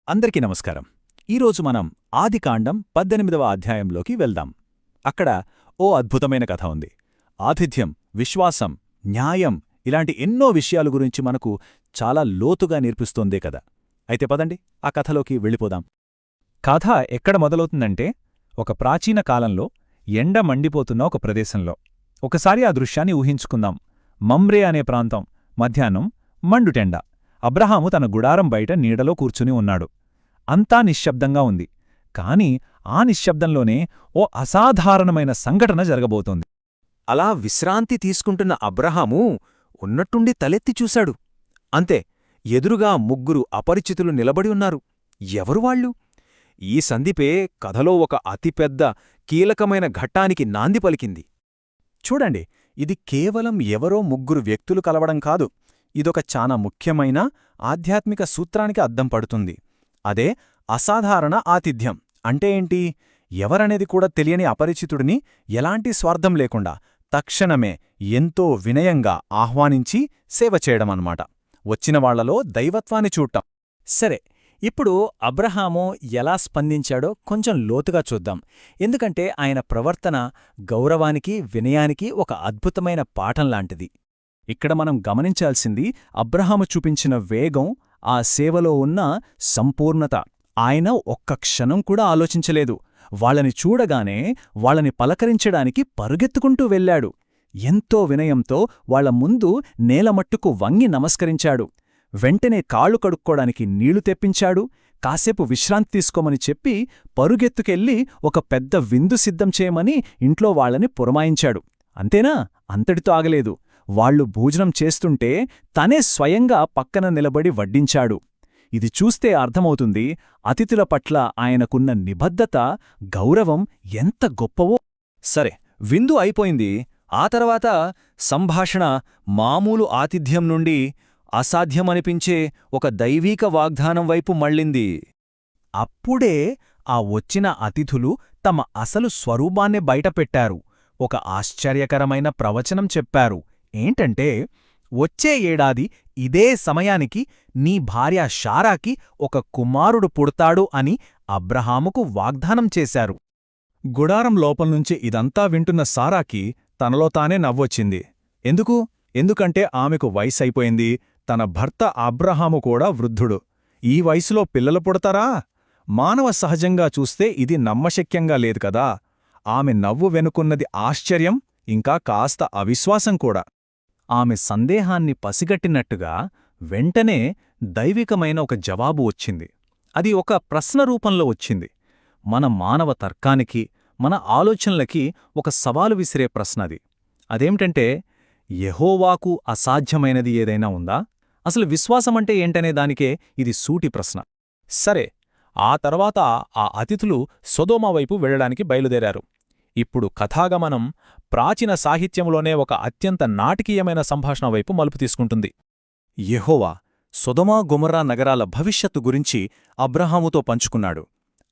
అందరికీ నమస్కారం. ఈరోజు మనం ఆదికాండం 18వ అధ్యాయంలోకి వెళ్దాం. అక్కడ ఓ అద్భుతమైన కథ ఉంది. ఆతిథ్యం, విశ్వాసం, న్యాయం ఇలాంటి ఎన్నో విషయాల గురించి మనకు చాలా లోతుగా నేర్పిస్తోందే కథ. అయితే పదండి ఆ కథలోకి వెళ్ళిపోదాం. కథ ఎక్కడ మొదలవుతుందంటే ఒక ప్రాచీన కాలంలో ఎండ మండిపోతున్న ఒక ప్రదేశంలో. ఒకసారి ఆ దృశ్యాన్ని ఊహించుకుందాం. మమ్రే అనే ప్రాంతం, మధ్యాహ్నం మండుటెండ. అబ్రహాము తన గుడారం బయట నీడలో కూర్చుని ఉన్నాడు. అంతా నిశ్శబ్దంగా ఉంది. కాని ఆ నిశ్శబ్దంలోనే ఓ అసాధారణమైన సంఘటన జరగబోతోంది. అలా విశ్రాంతి తీసుకుంటున్న అబ్రహాము ఉన్నట్టుండి తలెత్తి చూశాడు. అంతే, ఎదురుగా ముగ్గురు అపరిచితులు నిలబడి ఉన్నారు. ఎవరు వాళ్ళు? ఈ సంధిపే కథలో ఒక అతిపెద్ద కీలకమైన ఘట్టానికి నాంది పలికింది. చూడండి, ఇది కేవలం ఎవరో ముగ్గురు వ్యక్తులు కలవడం కాదు. ఇదొక చాలా ముఖ్యమైన ఆధ్యాత్మిక సూత్రానికి అద్దం పడుతుంది. అదే అసాధారణ ఆతిథ్యం. అంటే ఏంటి? ఎవరనేది కూడా తెలియని అపరిచితుడిని ఎలాంటి స్వార్థం లేకుండా తక్షణమే ఎంతో వినయంగా ఆహ్వానించి సేవ చేయడమన్నమాట. వచ్చిన వాళ్లలో దైవత్వాన్ని చూడటం. సరే, ఇప్పుడు అబ్రహాము ఎలా స్పందించాడో కొంచెం లోతుగా చూద్దాం. ఎందుకంటే ఆయన ప్రవర్తన గౌరవానికి, వినయానికి ఒక అద్భుతమైన పాఠంలాంటిది. ఇక్కడ మనం గమనించాల్సింది అబ్రహాము చూపించిన వేగం, ఆ సేవలో ఉన్న సంపూర్ణత. ఆయన ఒక్క క్షణం కూడా ఆలోచించలేదు. వాళ్ళని చూడగానే వాళ్ళని పలకరించడానికి పరుగెత్తుకుంటూ వెళ్ళాడు. ఎంతో వినయంతో వాళ్ల ముందు నేలమట్టుకు వంగి నమస్కరించాడు. వెంటనే కాళ్ళు కడుక్కోడానికి నీళ్లు తెప్పించాడు. కాసేపు విశ్రాంతి తీసుకోమని చెప్పి పరుగెత్తుకెళ్ళి ఒక పెద్ద విందు సిద్ధం చేయమని ఇంట్లో వాళ్లని పురమాయించాడు. అంతేనా? అంతటితో ఆగలేదు. వాళ్లు భోజనం చేస్తుంటే తనే స్వయంగా పక్కన నిలబడి వడ్డించాడు. ఇది చూస్తే అర్థమవుతుంది అతిథుల పట్ల ఆయనకున్న నిబద్ధత, గౌరవం ఎంత గొప్పవో. సరే, విందు అయిపోయింది. ఆ తర్వాత సంభాషణ మామూలు ఆతిథ్యం నుండి అసాధ్యమనిపించే ఒక దైవీక వాగ్దానం వైపు మళ్ళింది. అప్పుడే ఆ వచ్చిన అతిథులు తమ అసలు స్వరూపాన్నే బయటపెట్టారు. ఒక ఆశ్చర్యకరమైన ప్రవచనం చెప్పారు. ఏంటంటే, వచ్చే ఏడాది ఇదే సమయానికి నీ భార్య శారాకి ఒక కుమారుడు పుడతాడు అని అబ్రహాముకు వాగ్దానం చేశారు. గుడారం లోపల్నుంచి ఇదంతా వింటున్న సారాకి తనలో తానే నవ్వొచ్చింది. ఎందుకంటే ఆమెకు వయసైపోయింది. తన భర్త అబ్రహాము కూడా వృద్ధుడు. ఈ వయసులో పిల్లలు పుడతారా? మానవ సహజంగా చూస్తే ఇది నమ్మశక్యంగా లేదు కదా. ఆమె నవ్వు వెనుకున్నది ఆశ్చర్యం, ఇంకా కాస్త అవిశ్వాసం కూడా. ఆమె సందేహాన్ని పసిగట్టినట్టుగా వెంటనే దైవికమైన ఒక జవాబు వచ్చింది. అది ఒక ప్రశ్న రూపంలో వచ్చింది. మన మానవ తర్కానికి, మన ఆలోచనలకి ఒక సవాలు విసిరే ప్రశ్నది. అదేమిటంటే, యెహోవాకు అసాధ్యమైనది ఏదైనా ఉందా? అసలు విశ్వాసమంటే ఏంటనే దానికే ఇది సూటి ప్రశ్న. సరే, ఆ తర్వాత ఆ అతిథులు సొదొమ వైపు వెళ్లడానికి బయలుదేరారు. ఇప్పుడు కథాగమనం ప్రాచీన సాహిత్యంలోనే ఒక అత్యంత నాటకీయమైన సంభాషణ వైపు మలుపు తీసుకుంటుంది. యెహోవా సొదొమ గొమొర్రా నగరాల భవిష్యత్తు గురించి అబ్రహాముతో పంచుకున్నాడు.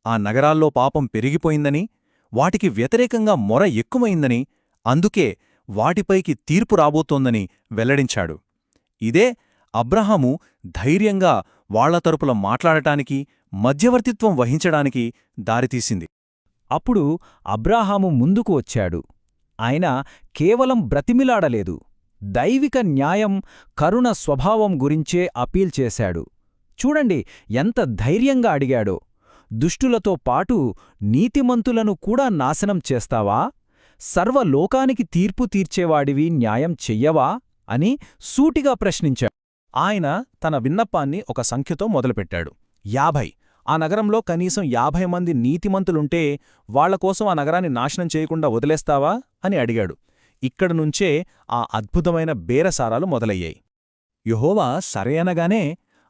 ఆ నగరాల్లో పాపం పెరిగిపోయిందని, వాటికి వ్యతిరేకంగా మొర ఎక్కువయిందని, అందుకే వాటిపైకి తీర్పు రాబోతోందని వెల్లడించాడు. ఇదే అబ్రహాము ధైర్యంగా వాళ్ల తరపుల మాట్లాడటానికి, మధ్యవర్తిత్వం వహించడానికి దారితీసింది. అప్పుడు అబ్రాహాము ముందుకు వచ్చాడు. ఆయన కేవలం బ్రతిమిలాడలేదు. దైవిక న్యాయం, కరుణ స్వభావం గురించే అపీల్ చేశాడు. చూడండి ఎంత ధైర్యంగా అడిగాడో. దుష్టులతో పాటు నీతిమంతులను కూడా నాశనం చేస్తావా? సర్వలోకానికి తీర్పు తీర్చేవాడివి న్యాయం చెయ్యవా అని సూటిగా ప్రశ్నించాడు. ఆయన తన విన్నపాన్ని ఒక సంఖ్యతో మొదలుపెట్టాడు. 50. ఆ నగరంలో కనీసం 50 మంది నీతిమంతులుంటే వాళ్లకోసం ఆ నగరాన్ని నాశనం చేయకుండా వదిలేస్తావా అని అడిగాడు. ఇక్కడనుంచే ఆ అద్భుతమైన బేరసారాలు మొదలయ్యాయి. యెహోవా సరే అనగానే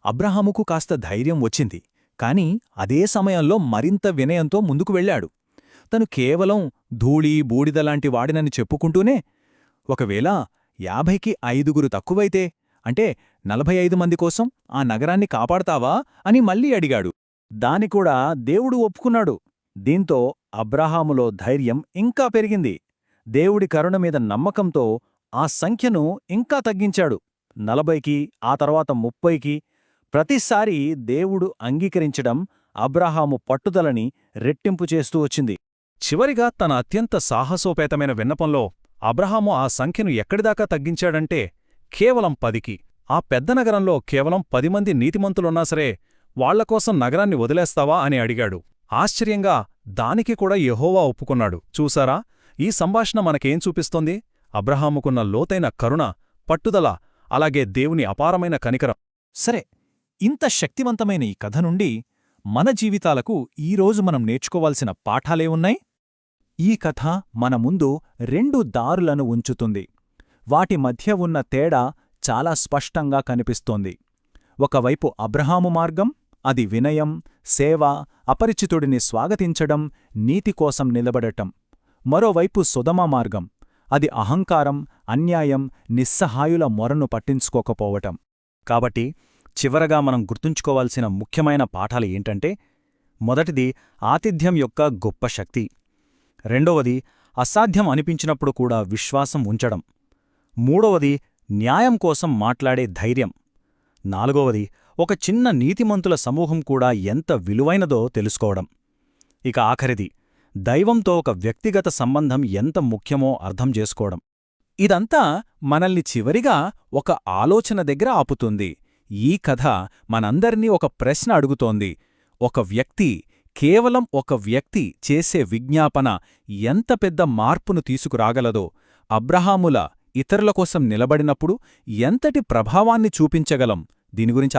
అబ్రహాముకు కాస్త ధైర్యం వచ్చింది. కాని అదే సమయంలో మరింత వినయంతో ముందుకు వెళ్ళాడు. తను కేవలం ధూళి, బూడిదలాంటి వాడినని చెప్పుకుంటూనే, ఒకవేళ 50కి 5 తక్కువైతే, అంటే 45 మంది కోసం ఆ నగరాన్ని కాపాడతావా అని మళ్లీ అడిగాడు. దానికూడా దేవుడు ఒప్పుకున్నాడు. దీంతో అబ్రహాములో ధైర్యం ఇంకా పెరిగింది. దేవుడి కరుణ మీద నమ్మకంతో ఆ సంఖ్యను ఇంకా తగ్గించాడు. 40కి, ఆ తర్వాత 30కి. ప్రతిసారీ దేవుడు అంగీకరించడం అబ్రాహాము పట్టుదలని రెట్టింపు చేస్తూ వచ్చింది. చివరిగా తన అత్యంత సాహసోపేతమైన విన్నపంలో అబ్రహాము ఆ సంఖ్యను ఎక్కడిదాకా తగ్గించాడంటే కేవలం 10కి. ఆ పెద్ద నగరంలో కేవలం 10 మంది నీతిమంతులున్నా సరే వాళ్లకోసం నగరాన్ని వదిలేస్తావా అని అడిగాడు. ఆశ్చర్యంగా దానికి కూడా యెహోవా ఒప్పుకున్నాడు. చూసారా, ఈ సంభాషణ మనకేం చూపిస్తోంది? అబ్రహాముకున్న లోతైన కరుణ, పట్టుదల, అలాగే దేవుని అపారమైన కనికరం. సరే, ఇంత శక్తివంతమైన ఈ కథ నుండి మన జీవితాలకు ఈరోజు మనం నేర్చుకోవాల్సిన పాఠాలే ఉన్నాయి? ఈ కథ మన ముందు 2 దారులను ఉంచుతుంది. వాటి మధ్య ఉన్న తేడా చాలా స్పష్టంగా కనిపిస్తోంది. ఒకవైపు అబ్రహాము మార్గం, అది వినయం, సేవ, అపరిచితుడిని స్వాగతించడం, నీతికోసం నిలబడటం. మరోవైపు సొదొమ మార్గం, అది అహంకారం, అన్యాయం, నిస్సహాయుల మొరను పట్టించుకోకపోవటం. కాబట్టి చివరగా మనం గుర్తుంచుకోవాల్సిన ముఖ్యమైన పాఠాలు ఏంటంటే, మొదటిది ఆతిథ్యం యొక్క గొప్ప శక్తి. రెండవది అసాధ్యం అనిపించినప్పుడు కూడా విశ్వాసం ఉంచడం. మూడవది న్యాయం కోసం మాట్లాడే ధైర్యం. నాలుగవది ఒక చిన్న నీతిమంతుల సమూహం కూడా ఎంత విలువైనదో తెలుసుకోవడం. ఇక ఆఖరిది దైవంతో ఒక వ్యక్తిగత సంబంధం ఎంత ముఖ్యమో అర్థం చేసుకోవడం. ఇదంతా మనల్ని చివరిగా ఒక ఆలోచన దగ్గర ఆపుతుంది. ఈ కథ మనందర్నీ ఒక ప్రశ్న అడుగుతోంది. ఒక వ్యక్తి, కేవలం ఒక వ్యక్తి చేసే విజ్ఞాపన ఎంత పెద్ద మార్పును తీసుకురాగలదో, అబ్రహాముల ఇతరుల కోసం నిలబడినప్పుడు ఎంతటి ప్రభావాన్ని చూపించగలం? దీని గురించి